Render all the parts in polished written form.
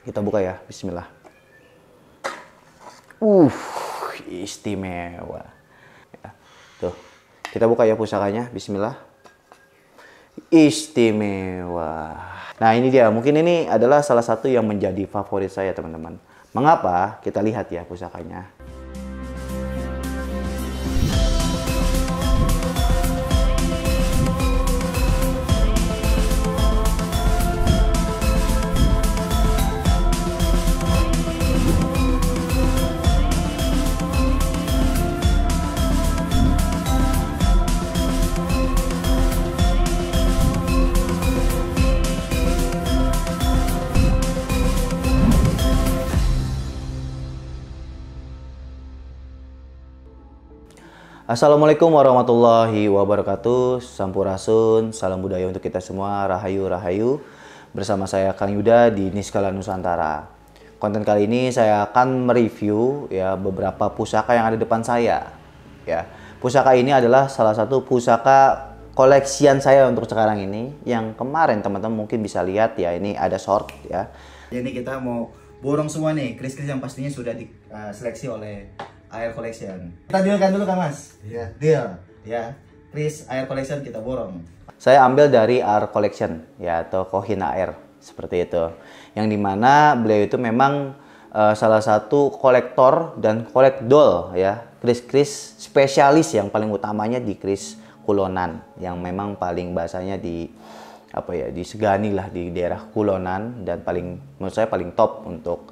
Kita buka ya, bismillah. Istimewa. Ya, tuh, kita buka ya pusakanya, bismillah. Istimewa. Nah ini dia, mungkin ini adalah salah satu yang menjadi favorit saya teman-teman. Mengapa? Kita lihat ya pusakanya. Assalamualaikum warahmatullahi wabarakatuh. Sampurasun, salam budaya untuk kita semua. Rahayu Rahayu. Bersama saya Kang Yuda di Niskala Nusantara. Konten kali ini saya akan mereview ya beberapa pusaka yang ada depan saya. Ya, pusaka ini adalah salah satu pusaka koleksian saya untuk sekarang ini. Yang kemarin teman-teman mungkin bisa lihat ya, ini ada short ya. Ini kita mau borong semua nih, kris-kris yang pastinya sudah diseleksi oleh Air Collection. Kita dealkan dulu Kang Mas. Ya, deal. Ya, kris Air Collection kita borong. Saya ambil dari Air Collection ya, atau Kohina Air seperti itu. Yang dimana beliau itu memang salah satu kolektor dan kolekdol ya, kris-kris spesialis yang paling utamanya di kris kulonan, yang memang paling bahasanya disegani lah di daerah kulonan, dan menurut saya paling top untuk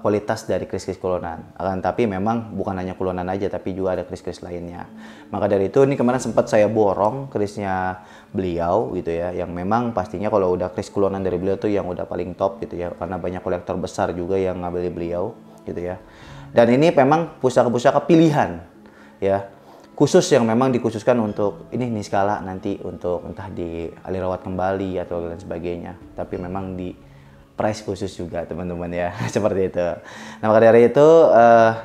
kualitas dari kris-kris kulonan. Tapi memang bukan hanya kulonan aja, tapi juga ada kris-kris lainnya. Maka dari itu ini kemarin sempat saya borong krisnya beliau gitu ya, yang memang pastinya kalau udah kris kulonan dari beliau tuh yang udah paling top gitu ya, karena banyak kolektor besar juga yang ngambil beliau gitu ya. Dan ini memang pusaka-pusaka pilihan ya, khusus yang memang dikhususkan untuk ini Niskala nanti untuk entah di alirawat kembali atau lain sebagainya, tapi memang di price khusus juga teman-teman ya. Seperti itu. Nah maka dari itu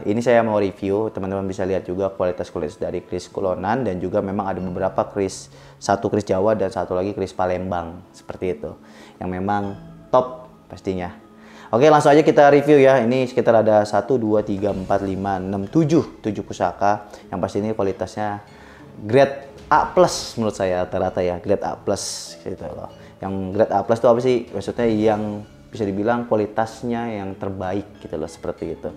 ini saya mau review, teman-teman bisa lihat juga kualitas dari kris kulonan, dan juga memang ada beberapa kris, satu kris Jawa dan satu lagi kris Palembang seperti itu, yang memang top pastinya. Oke, langsung aja kita review ya. Ini sekitar ada 1, 2, 3, 4, 5, 6, 7 pusaka yang pasti ini kualitasnya grade A+ menurut saya rata-rata ya, grade A+ gitu loh. Yang grade A+ itu apa sih? Maksudnya yang bisa dibilang kualitasnya yang terbaik gitu loh, seperti itu.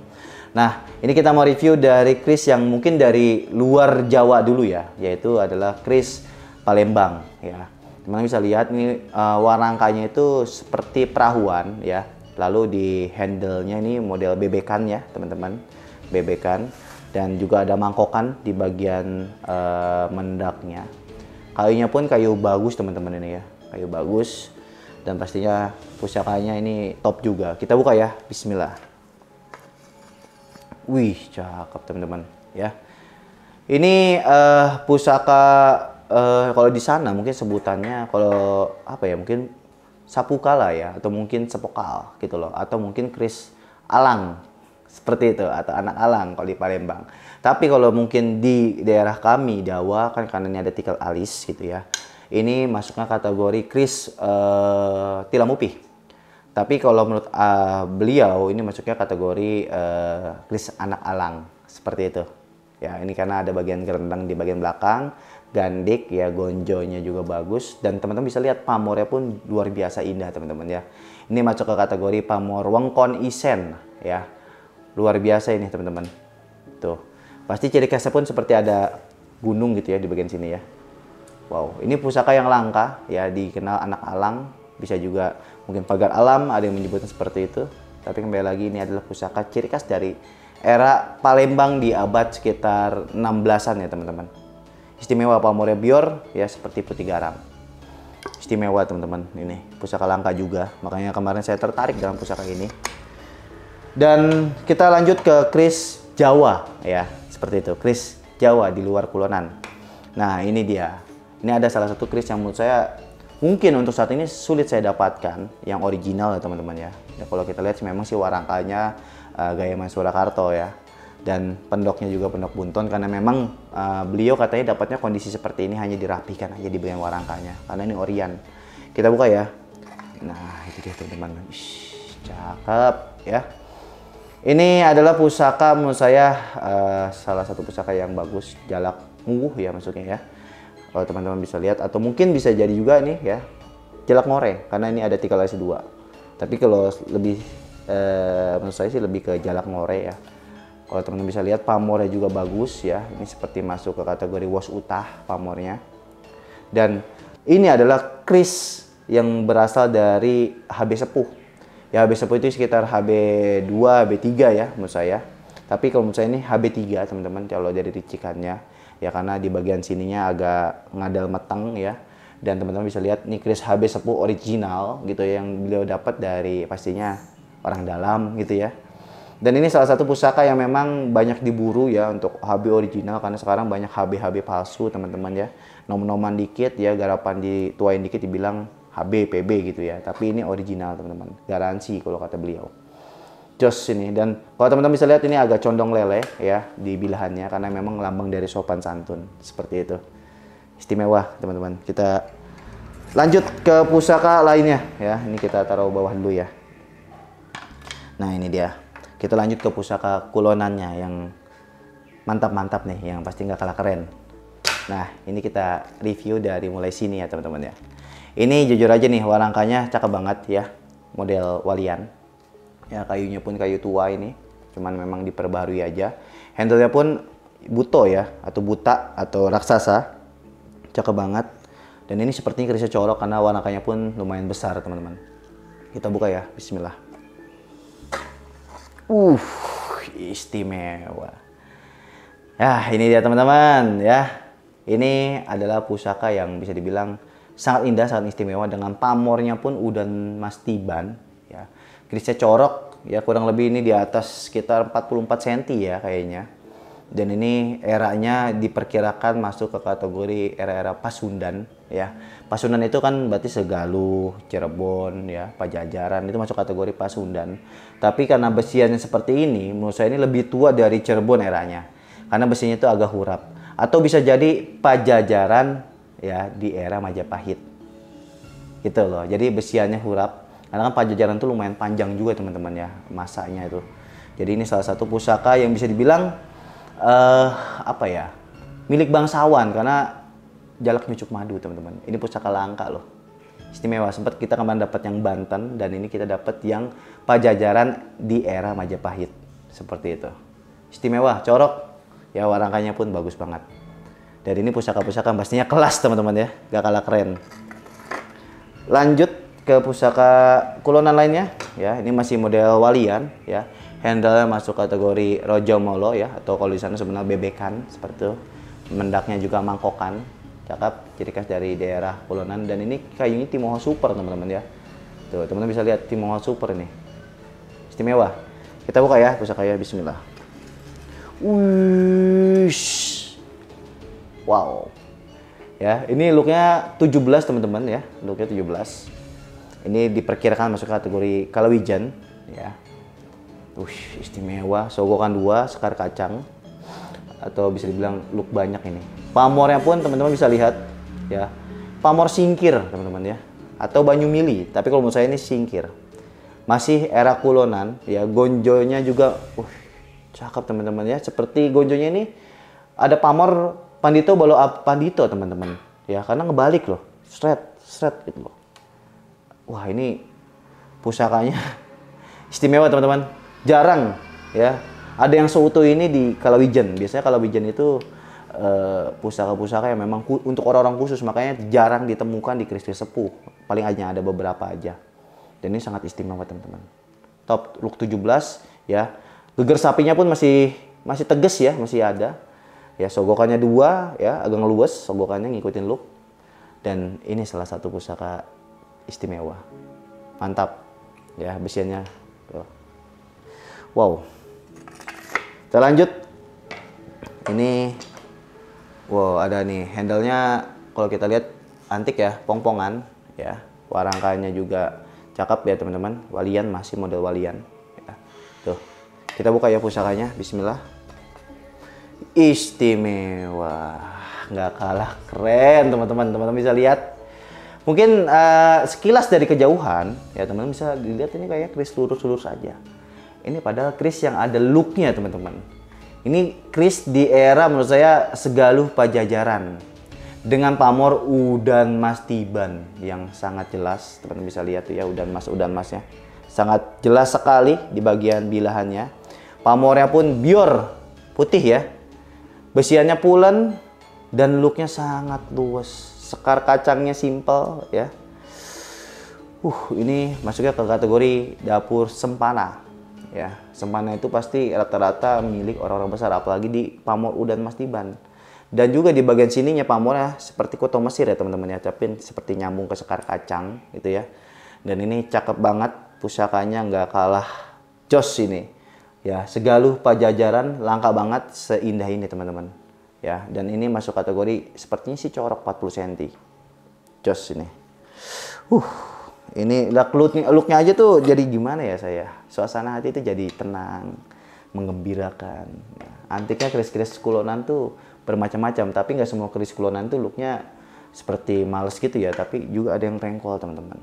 Nah, ini kita mau review dari kris yang mungkin dari luar Jawa dulu ya, yaitu adalah kris Palembang ya. Teman-teman bisa lihat ini warangkanya itu seperti perahuan ya. Lalu di handle-nya ini model bebekan ya, teman-teman. Bebekan, dan juga ada mangkokan di bagian mendaknya. Kayunya pun kayu bagus teman-teman ini ya. Kayu bagus, dan pastinya pusakanya ini top juga. Kita buka ya, bismillah. Wih, cakep teman-teman ya. Ini pusaka kalau di sana mungkin sebutannya kalau apa ya, mungkin sapukala ya, atau mungkin sepokal gitu loh, atau mungkin kris alang seperti itu, atau anak alang kalau di Palembang. Tapi kalau mungkin di daerah kami Jawa kan, karena ini ada tikal alis gitu ya, ini masuknya kategori kris tilamupih. Tapi kalau menurut beliau ini masuknya kategori kris anak alang seperti itu ya. Ini karena ada bagian gerendang di bagian belakang, gandik ya, gonjonya juga bagus, dan teman-teman bisa lihat pamornya pun luar biasa indah teman-teman ya. Ini masuk ke kategori pamor wengkon isen ya, luar biasa ini teman-teman. Tuh, pasti ciri khasnya pun seperti ada gunung gitu ya di bagian sini ya. Wow, ini pusaka yang langka ya, dikenal anak alang, bisa juga mungkin pagar alam, ada yang menyebutnya seperti itu. Tapi kembali lagi, ini adalah pusaka ciri khas dari era Palembang di abad sekitar 16-an ya teman-teman. Istimewa pamornya bior ya, seperti putih garam. Istimewa teman-teman, ini pusaka langka juga, makanya kemarin saya tertarik dalam pusaka ini. Dan kita lanjut ke kris Jawa ya, seperti itu, kris Jawa di luar kulonan. Nah ini dia, ini ada salah satu kris yang menurut saya mungkin untuk saat ini sulit saya dapatkan yang original ya teman-teman ya. Ya kalau kita lihat memang sih warangkanya gaya Mas Surakarta ya, dan pendoknya juga pendok bunton, karena memang beliau katanya dapatnya kondisi seperti ini hanya dirapihkan aja di bagian warangkanya, karena ini orian. Kita buka ya. Nah, itu dia teman-teman. Cakep ya. Ini adalah pusaka menurut saya salah satu pusaka yang bagus, jalak unguh ya maksudnya ya. Kalau teman-teman bisa lihat, atau mungkin bisa jadi juga nih ya jalak ngore, karena ini ada 3/2. Tapi kalau lebih menurut saya sih lebih ke jalak ngore ya. Kalau teman-teman bisa lihat pamornya juga bagus ya. Ini seperti masuk ke kategori was utah pamornya. Dan ini adalah kris yang berasal dari HB sepuh. Ya HB sepuh itu sekitar HB2, HB3 ya menurut saya. Tapi kalau menurut saya ini HB3 teman-teman kalau dari ricikannya. Ya karena di bagian sininya agak ngadal meteng ya. Dan teman-teman bisa lihat nih kris HB sepuh original gitu ya, yang beliau dapat dari pastinya orang dalam gitu ya. Dan ini salah satu pusaka yang memang banyak diburu ya untuk HB original, karena sekarang banyak HB-HB palsu teman-teman ya. Nom-noman dikit ya, garapan dituain dikit dibilang HB, PB gitu ya. Tapi ini original teman-teman, garansi kalau kata beliau. Jos ini, dan kalau teman-teman bisa lihat ini agak condong lele ya di bilahannya, karena memang lambang dari sopan santun, seperti itu. Istimewa teman-teman. Kita lanjut ke pusaka lainnya ya. Ini kita taruh bawah dulu ya. Nah ini dia. Kita lanjut ke pusaka kulonannya yang mantap-mantap nih, yang pasti nggak kalah keren. Nah ini kita review dari mulai sini ya teman-teman ya. Ini jujur aja nih, warangkanya cakep banget ya, model walian. Ya kayunya pun kayu tua ini, cuman memang diperbarui aja. Handle-nya pun buto ya, atau buta atau raksasa, cakep banget. Dan ini sepertinya kerisnya corok karena warangkanya pun lumayan besar teman-teman. Kita buka ya, bismillah. Istimewa. Ya ini dia teman-teman ya. Ini adalah pusaka yang bisa dibilang sangat indah, sangat istimewa, dengan pamornya pun udan mas tiban ya. Kerisnya corok ya, kurang lebih ini di atas sekitar 44 cm ya kayaknya. Dan ini eranya diperkirakan masuk ke kategori era-era Pasundan ya. Pasundan itu kan berarti Segaluh, Cirebon ya, Pajajaran, itu masuk kategori Pasundan. Tapi karena besiannya seperti ini, menurut saya ini lebih tua dari Cirebon eranya. Karena besinya itu agak hurap. Atau bisa jadi Pajajaran ya di era Majapahit. Gitu loh. Jadi besiannya hurap. Karena kan Pajajaran itu lumayan panjang juga teman-teman ya masanya itu. Jadi ini salah satu pusaka yang bisa dibilang apa ya, milik bangsawan, karena jalak nyucuk madu teman-teman. Ini pusaka langka loh, istimewa. Sempat kita kemarin dapat yang Banten, dan ini kita dapat yang Pajajaran di era Majapahit, seperti itu. Istimewa, corok ya, warangkanya pun bagus banget. Dan ini pusaka-pusaka pastinya kelas teman-teman ya, gak kalah keren. Lanjut ke pusaka kulonan lainnya ya. Ini masih model walian ya. Handle-nya masuk kategori Rojo Molo ya, atau kalau di sana sebenarnya bebekan seperti itu. Mendaknya juga mangkokan, cakep, ciri khas dari daerah Kulonan. Dan ini kayunya Timoho Super teman-teman ya. Tuh teman-teman bisa lihat Timoho Super nih, istimewa. Kita buka ya pusakanya, bismillah. Wush, wow. Ya, ini looknya 17 teman-teman ya, looknya 17. Ini diperkirakan masuk kategori Kalawijan ya. Istimewa, sogokan 2, sekar kacang, atau bisa dibilang look banyak ini. Pamornya pun teman-teman bisa lihat ya, pamor singkir teman-teman ya, atau banyu mili. Tapi kalau menurut saya ini singkir. Masih era Kulonan ya. Gonjonya juga, cakep teman-teman ya. Seperti gonjonya ini ada pamor pandito balo pandito teman-teman ya, karena ngebalik loh, straight gitu loh. Wah ini pusakanya istimewa teman-teman. Jarang ya ada yang seutuh ini di Kalawijan. Biasanya Kalawijan itu pusaka-pusaka yang memang untuk orang-orang khusus, makanya jarang ditemukan di keris sepuh. Paling hanya ada beberapa aja. Dan ini sangat istimewa teman-teman. Top look 17 ya. Geger sapinya pun masih tegas ya, masih ada. Ya sogokannya 2 ya, agak ngeluas sogokannya ngikutin look. Dan ini salah satu pusaka istimewa. Mantap ya, besiannya. Wow. Kita lanjut. Ini wow, ada nih handle-nya, kalau kita lihat antik ya, pongpongan ya. Warangkanya juga cakep ya teman-teman. Walian, masih model walian ya. Tuh. Kita buka ya pusakanya, bismillah. Istimewa. Nggak kalah keren teman-teman. Teman-teman bisa lihat Mungkin sekilas dari kejauhan, ya teman-teman bisa dilihat ini kayak keris lurus-lurus saja. Ini padahal keris yang ada looknya teman-teman. Ini keris di era menurut saya Segaluh Pajajaran. Dengan pamor udan mas tiban yang sangat jelas. Teman-teman bisa lihat tuh ya udan masnya. Sangat jelas sekali di bagian bilahannya. Pamornya pun bior, putih ya. Besiannya pulen dan looknya sangat luas. Sekar kacangnya simple ya. Ini masuknya ke kategori dapur sempana. Ya, sempana itu pasti rata-rata milik orang-orang besar, apalagi di pamor udan mas tiban. Dan juga di bagian sininya pamornya seperti koto Mesir ya teman-teman ya, tapi seperti nyambung ke sekar kacang gitu ya. Dan ini cakep banget, pusakanya nggak kalah jos ini. Ya, Segaluh Pajajaran langka banget seindah ini teman-teman. Ya, dan ini masuk kategori sepertinya sih corok 40 cm. Jos ini. Ini looknya aja tuh jadi gimana ya saya. Suasana hati itu jadi tenang, menggembirakan. Ya, antiknya keris-keris kulonan tuh bermacam-macam, tapi nggak semua keris kulonan tuh looknya seperti males gitu ya, tapi juga ada yang rengkol teman-teman.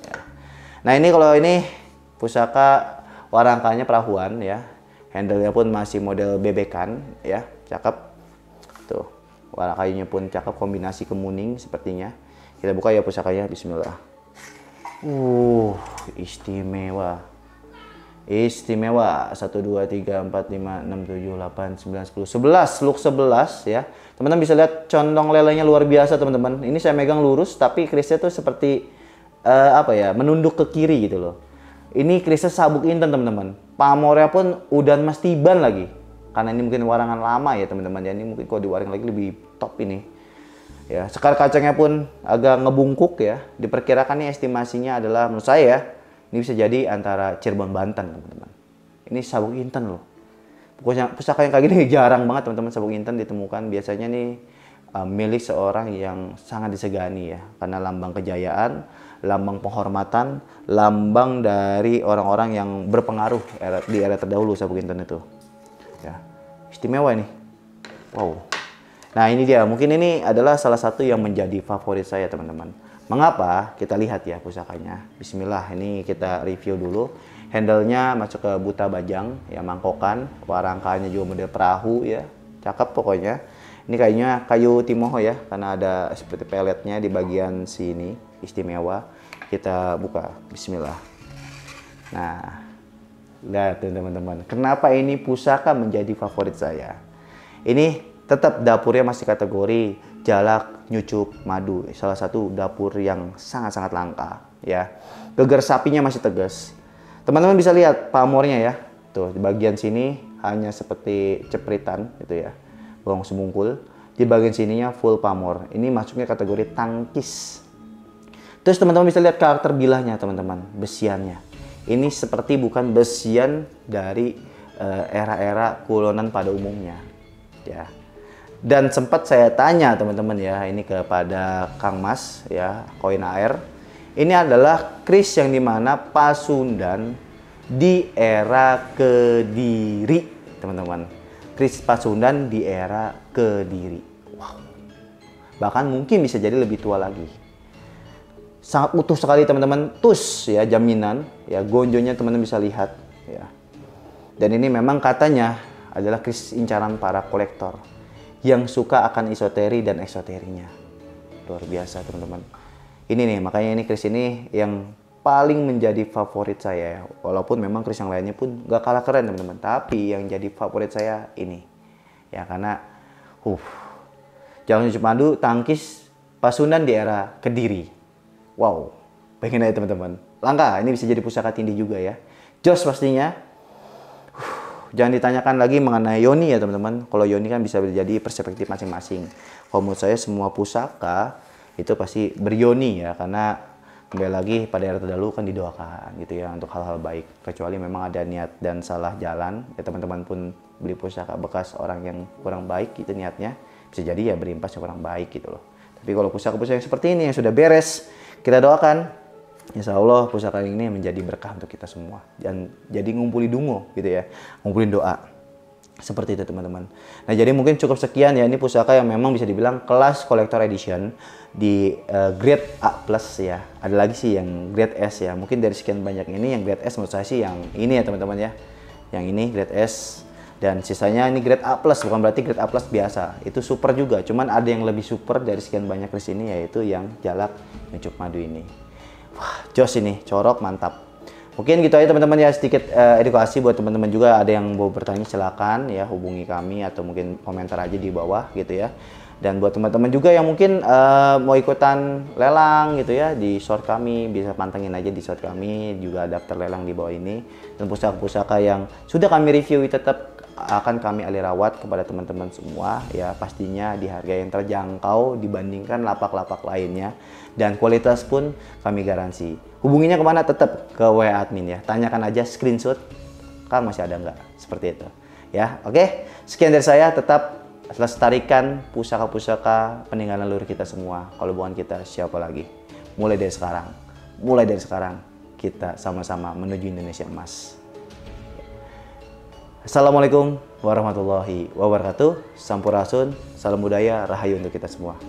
Ya. Nah ini kalau ini pusaka warangkanya perahuan ya, handle-nya pun masih model bebekan ya, cakep. Tuh, warna kayunya pun cakep, kombinasi kemuning sepertinya. Kita buka ya pusakanya, bismillah. Istimewa. Istimewa. 1, 2, 3, 4, 5, 6, 7, 8, 9, 10. 11, look 11 ya. Teman-teman bisa lihat condong lelenya luar biasa teman-teman. Ini saya megang lurus, tapi kerisnya tuh seperti menunduk ke kiri gitu loh. Ini kerisnya sabuk inten teman-teman. Pamornya pun udan mas tiban lagi. Karena ini mungkin warangan lama ya teman-teman. Ya, ini mungkin kalau diwaring lagi lebih top ini. Ya, sekar kacangnya pun agak ngebungkuk ya. Diperkirakan nih estimasinya adalah menurut saya ya, ini bisa jadi antara Cirebon Banten teman-teman. Ini sabuk inten loh. Pokoknya pusaka yang kayak gini jarang banget teman-teman sabuk inten ditemukan. Biasanya nih milik seorang yang sangat disegani ya. Karena lambang kejayaan, lambang penghormatan, lambang dari orang-orang yang berpengaruh di era terdahulu sabuk inten itu. Ya, istimewa ini. Wow. Nah ini dia, mungkin ini adalah salah satu yang menjadi favorit saya teman-teman. Mengapa? Kita lihat ya pusakanya. Bismillah, ini kita review dulu. Handle-nya masuk ke buta bajang, ya mangkokan. Warangkanya juga model perahu ya. Cakep pokoknya. Ini kayaknya kayu timoho ya, karena ada seperti peletnya di bagian sini. Istimewa. Kita buka, bismillah. Nah, lihat teman-teman, kenapa ini pusaka menjadi favorit saya? Ini tetap dapurnya masih kategori jalak, nyucup, madu. Salah satu dapur yang sangat-sangat langka ya. Geger sapinya masih tegas. Teman-teman bisa lihat pamornya ya. Tuh, di bagian sini hanya seperti cepritan gitu ya. Bolong semungkul. Di bagian sininya full pamor. Ini masuknya kategori tangkis. Terus teman-teman bisa lihat karakter bilahnya teman-teman, besiannya. Ini seperti bukan besian dari era-era kulonan pada umumnya ya. Dan sempat saya tanya teman-teman ya, ini kepada Kang Mas ya, Koin Air. Ini adalah keris yang dimana Pasundan di era Kediri teman-teman. Keris Pasundan di era Kediri. Wow. Bahkan mungkin bisa jadi lebih tua lagi. Sangat utuh sekali teman-teman, tus ya, jaminan ya, gonjonya teman-teman bisa lihat ya. Dan ini memang katanya adalah keris incaran para kolektor yang suka akan esoteri dan eksoterinya. Luar biasa teman-teman. Ini nih, makanya ini keris ini yang paling menjadi favorit saya. Walaupun memang keris yang lainnya pun gak kalah keren teman-teman, tapi yang jadi favorit saya ini ya, karena Jalak Nyucup Madu tangkis Pasundan di era Kediri. Wow, pengen aja teman-teman. Langka, ini bisa jadi pusaka tindih juga ya. Jos pastinya. Jangan ditanyakan lagi mengenai yoni ya teman-teman. Kalau yoni kan bisa jadi perspektif masing-masing. Kalau menurut saya semua pusaka itu pasti beryoni ya. Karena kembali lagi pada era terdahulu kan didoakan gitu ya untuk hal-hal baik. Kecuali memang ada niat dan salah jalan. Ya teman-teman pun beli pusaka bekas orang yang kurang baik gitu niatnya. Bisa jadi ya berimpas yang kurang baik gitu loh. Tapi kalau pusaka-pusaka yang seperti ini yang sudah beres, kita doakan, insya Allah pusaka ini menjadi berkah untuk kita semua. Dan jadi ngumpulin dungo gitu ya, ngumpulin doa. Seperti itu teman-teman. Nah jadi mungkin cukup sekian ya, ini pusaka yang memang bisa dibilang kelas collector edition di grade A plus ya. Ada lagi sih yang grade S ya. Mungkin dari sekian banyak ini yang grade S menurut saya sih yang ini ya teman-teman ya. Yang ini grade S dan sisanya ini grade A plus, bukan berarti grade A plus biasa. Itu super juga. Cuman ada yang lebih super dari sekian banyak list ini, yaitu yang jalak ngecup madu ini. Wah, jos ini, corok mantap. Mungkin gitu aja teman-teman ya, sedikit edukasi buat teman-teman juga. Ada yang mau bertanya silakan ya hubungi kami atau mungkin komentar aja di bawah gitu ya. Dan buat teman-teman juga yang mungkin mau ikutan lelang gitu ya di short kami, bisa pantengin aja di short kami, juga daftar lelang di bawah ini. Dan pusaka-pusaka yang sudah kami review tetap akan kami alih rawat kepada teman-teman semua ya, pastinya di harga yang terjangkau dibandingkan lapak-lapak lainnya, dan kualitas pun kami garansi. Hubunginya kemana? Tetap ke WA admin ya, tanyakan aja screenshot kan masih ada nggak, seperti itu ya. Oke, sekian dari saya. Tetap lestarikan pusaka-pusaka peninggalan leluhur kita semua. Kalau bukan kita, siapa lagi? Mulai dari sekarang kita sama-sama menuju Indonesia emas. Assalamualaikum warahmatullahi wabarakatuh. Sampurasun, salam budaya, rahayu untuk kita semua.